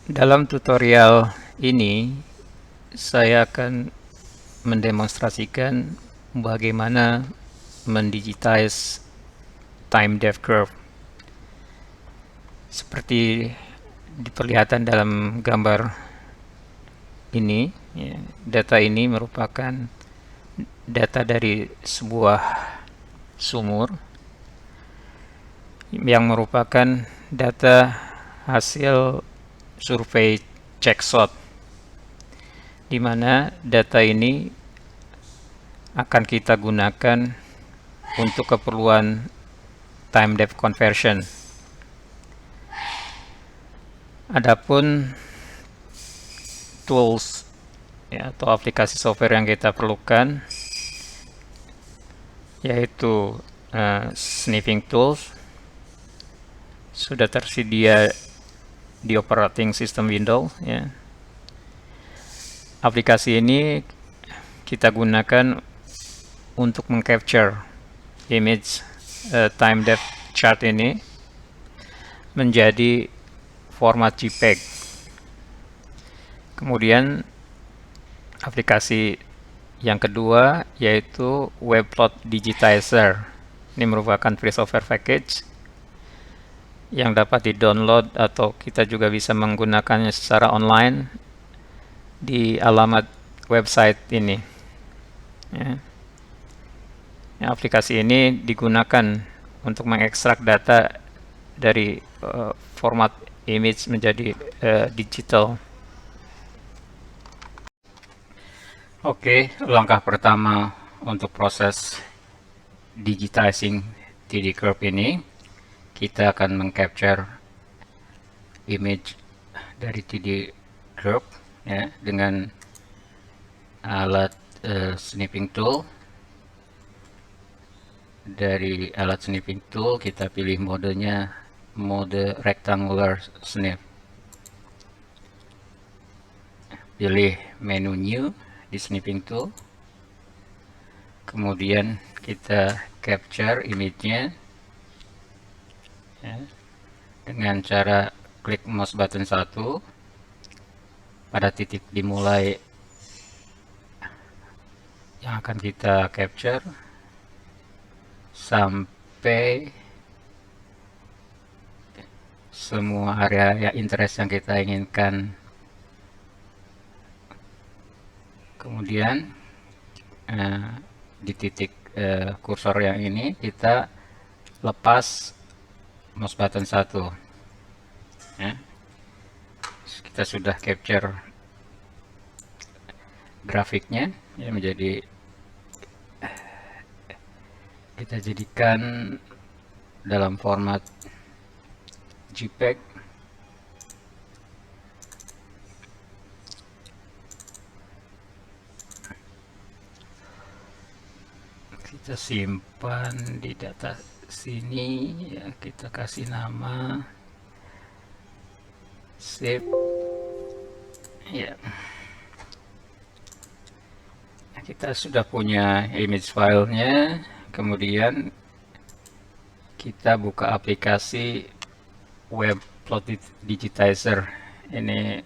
Dalam tutorial ini, saya akan mendemonstrasikan bagaimana mendigitize time depth curve. Seperti diperlihatkan dalam gambar ini, ya, data ini merupakan data dari sebuah sumur yang merupakan data hasil survei checkshot, di mana data ini akan kita gunakan untuk keperluan time depth conversion. Adapun tools, ya, atau aplikasi software yang kita perlukan yaitu sniffing tools, sudah tersedia di operating system Windows, ya. Aplikasi ini kita gunakan untuk mengcapture image time depth chart ini menjadi format JPEG. Kemudian aplikasi yang kedua yaitu WebPlot Digitizer. Ini merupakan free software package yang dapat di-download atau kita juga bisa menggunakannya secara online di alamat website ini. Ya. Aplikasi ini digunakan untuk mengekstrak data dari format image menjadi digital. Oke, langkah pertama untuk proses digitizing 3D curve ini, kita akan mengcapture image dari 3D curve, ya, dengan alat snipping tool. Dari alat snipping tool kita pilih modenya mode rectangular snip. Pilih menu new di snipping tool. Kemudian kita capture image-nya, ya, dengan cara klik mouse button 1 pada titik dimulai yang akan kita capture sampai semua area interest yang kita inginkan. Kemudian di titik kursor yang ini kita lepas mouse button 1, ya. Kita sudah capture grafiknya, ya, menjadi, kita jadikan dalam format JPEG. Kita simpan di data sini, ya, kita kasih nama, save, ya. Kita sudah punya image filenya. Kemudian kita buka aplikasi WebPlot Digitizer. Ini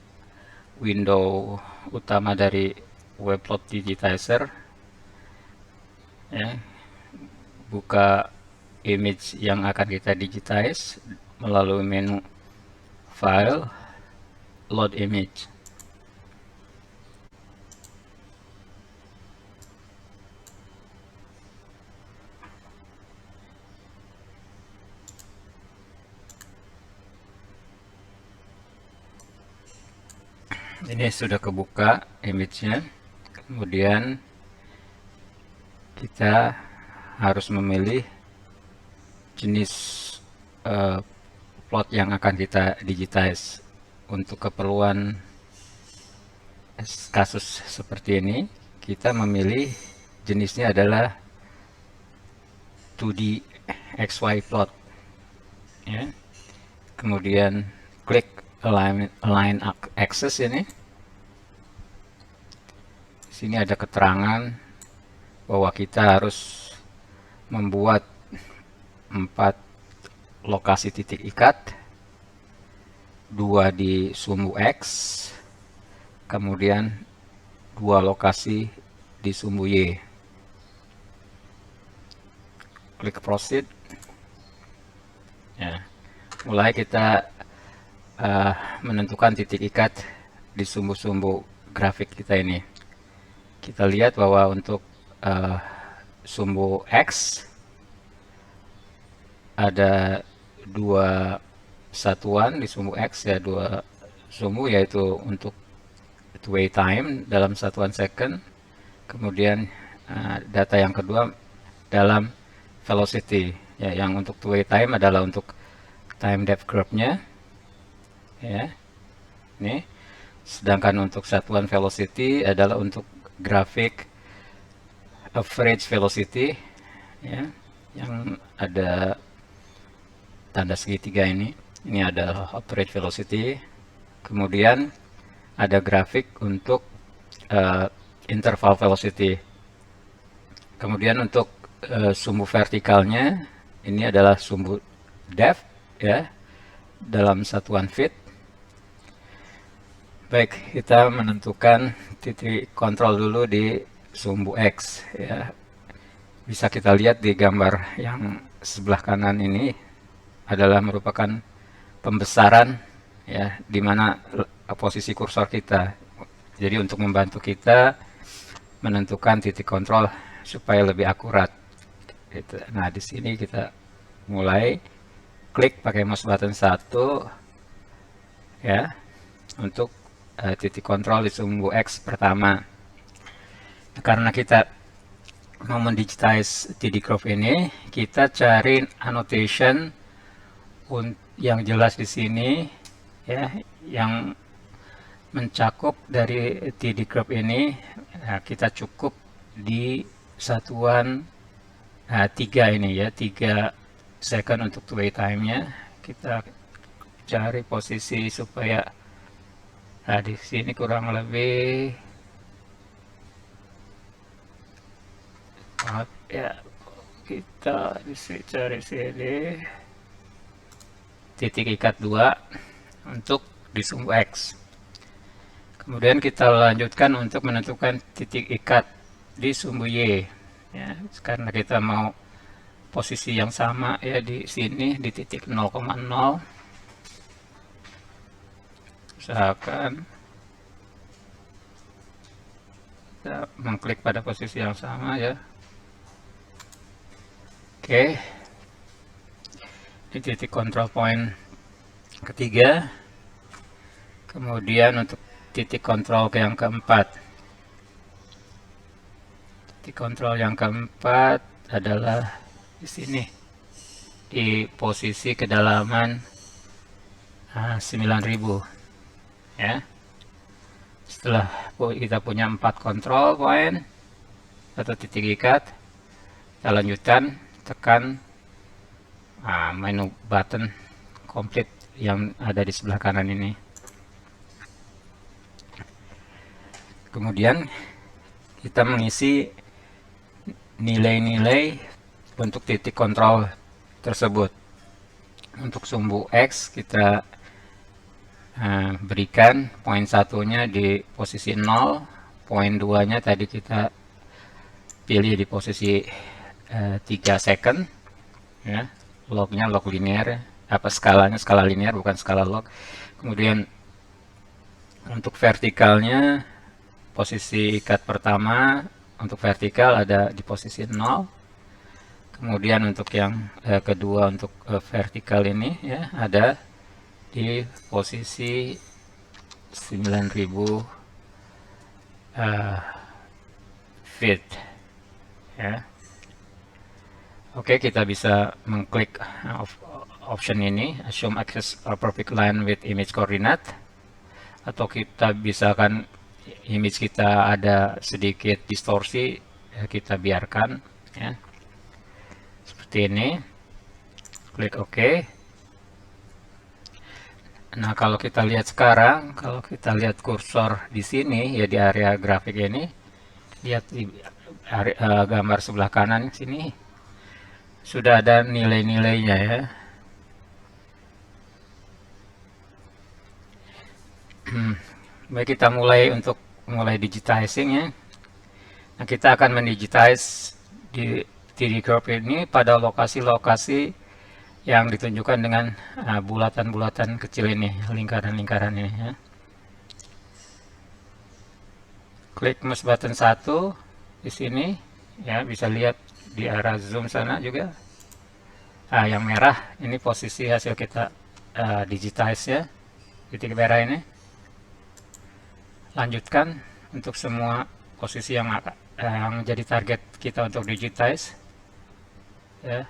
window utama dari WebPlot Digitizer, ya. Buka image yang akan kita digitize melalui menu file, load image. Ini sudah kebuka image-nya. Kemudian kita harus memilih jenis plot yang akan kita digitize. Untuk keperluan kasus seperti ini, kita memilih jenisnya adalah 2D XY plot, ya. Kemudian klik align axis ini. Sini ada keterangan bahwa kita harus membuat 4 lokasi titik ikat 2 di sumbu X, kemudian 2 lokasi di sumbu Y. Klik proceed. Ya, mulai kita menentukan titik ikat di sumbu-sumbu grafik kita ini. Kita lihat bahwa untuk sumbu X ada 2 satuan di sumbu X, ya, 2 sumbu, yaitu untuk two-way time dalam satuan second, kemudian data yang kedua dalam velocity, ya, yang untuk two-way time adalah untuk time depth curve-nya, ya, ini. Sedangkan untuk satuan velocity adalah untuk grafik average velocity, ya, yang ada tanda segitiga ini. Ini adalah average velocity. Kemudian ada grafik untuk interval velocity. Kemudian untuk sumbu vertikalnya ini adalah sumbu depth, ya, dalam satuan feet. Baik, kita menentukan titik kontrol dulu di sumbu X, ya. Bisa kita lihat di gambar yang sebelah kanan ini adalah merupakan pembesaran, ya, di mana posisi kursor kita. Jadi untuk membantu kita menentukan titik kontrol supaya lebih akurat. Gitu. Nah, di sini kita mulai klik pakai mouse button 1, ya, untuk titik kontrol di sumbu X pertama. Karena kita mau mendigitize 3D curve ini, kita cari annotation yang jelas di sini, ya, yang mencakup dari 3D curve ini. Nah, kita cukup di satuan 3 ini, ya, 3 second untuk two-way time-nya. Kita cari posisi supaya di sini kurang lebih, ya, kita cari sini titik ikat 2 untuk di sumbu X. Kemudian kita lanjutkan untuk menentukan titik ikat di sumbu Y, ya, karena kita mau posisi yang sama, ya, di sini di titik 0,0. Usahakan kita mengklik pada posisi yang sama, ya. Oke, di titik control point ketiga. Kemudian untuk titik kontrol yang keempat. Titik kontrol yang keempat adalah di sini, di posisi kedalaman 9.000, ya. Setelah kita punya 4 kontrol point atau titik ikat, kita lanjutkan, tekan menu button complete yang ada di sebelah kanan ini. Kemudian kita mengisi nilai-nilai untuk titik kontrol tersebut. Untuk sumbu X kita berikan poin 1-nya di posisi 0, poin 2-nya tadi kita pilih di posisi 3 second, ya. Lognya log linear, skalanya skala linear bukan skala log. Kemudian untuk vertikalnya posisi ikat pertama untuk vertikal ada di posisi 0. Kemudian untuk yang kedua untuk vertikal ini, ya, ada di posisi 9.000 feet, ya. Oke, kita bisa mengklik option ini, assume access a perfect line with image coordinate, atau kita bisa kan image kita ada sedikit distorsi, ya, kita biarkan, ya, seperti ini. Klik OK. Nah, kalau kita lihat sekarang, kalau kita lihat kursor di sini, ya, di area grafik ini, lihat di gambar sebelah kanan sini sudah ada nilai-nilainya, ya. Baik, kita mulai untuk mulai digitizing ya. Nah, kita akan mendigitize di 3D Curve ini pada lokasi-lokasi yang ditunjukkan dengan bulatan-bulatan kecil ini, lingkaran-lingkaran ini ya. Klik mouse button 1 di sini ya, bisa lihat di arah zoom sana juga. Yang merah ini posisi hasil kita digitize ya, titik merah ini. Lanjutkan untuk semua posisi yang jadi target kita untuk digitize ya.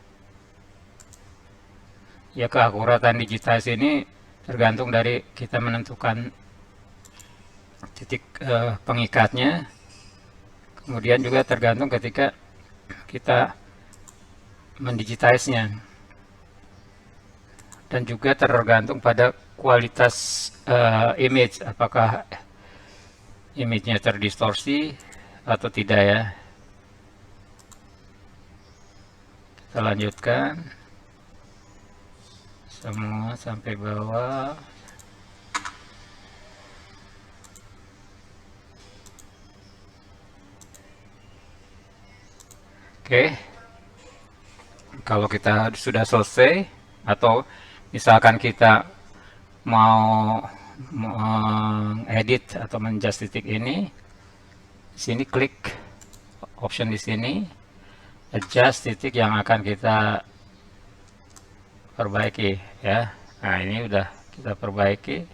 Ya, keakuratan digitize ini tergantung dari kita menentukan titik pengikatnya, kemudian juga tergantung ketika kita mendigitize-nya, dan juga tergantung pada kualitas image, apakah image-nya terdistorsi atau tidak ya. Kita lanjutkan semua sampai bawah. Oke, kalau kita sudah selesai, atau misalkan kita mau edit atau menjust titik ini, di sini klik option di sini, adjust titik yang akan kita perbaiki ya. Nah, ini udah kita perbaiki.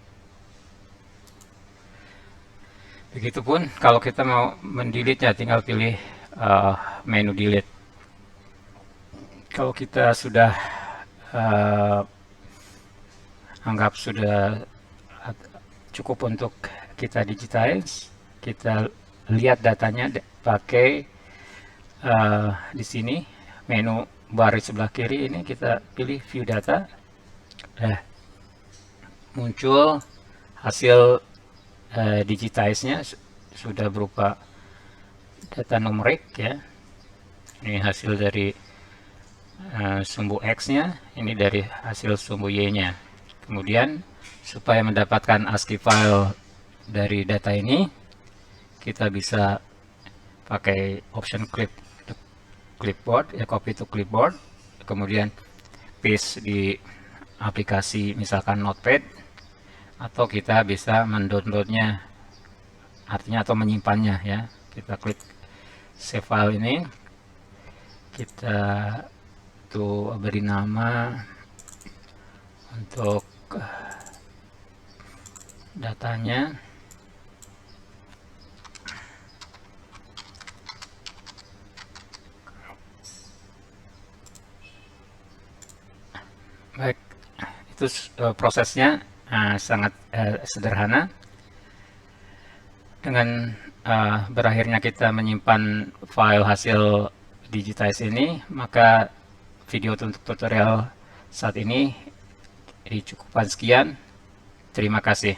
Begitupun kalau kita mau mendelete-nya, tinggal pilih menu delete. Kalau kita sudah anggap sudah cukup untuk kita digitize, kita lihat datanya pakai di sini menu baris sebelah kiri ini, kita pilih view data. Muncul hasil digitize-nya sudah berupa data numerik ya. Ini hasil dari sumbu X-nya, ini dari hasil sumbu Y-nya. Kemudian supaya mendapatkan ASCII file dari data ini, kita bisa pakai option clipboard ya, copy to clipboard, kemudian paste di aplikasi misalkan Notepad, atau kita bisa mendownloadnya, artinya atau menyimpannya ya. Kita klik save file ini, kita tuh beri nama untuk datanya. Baik, itu prosesnya sangat sederhana. Dengan berakhirnya kita menyimpan file hasil digitize ini, maka video untuk tutorial saat ini dicukupkan sekian. Terima kasih.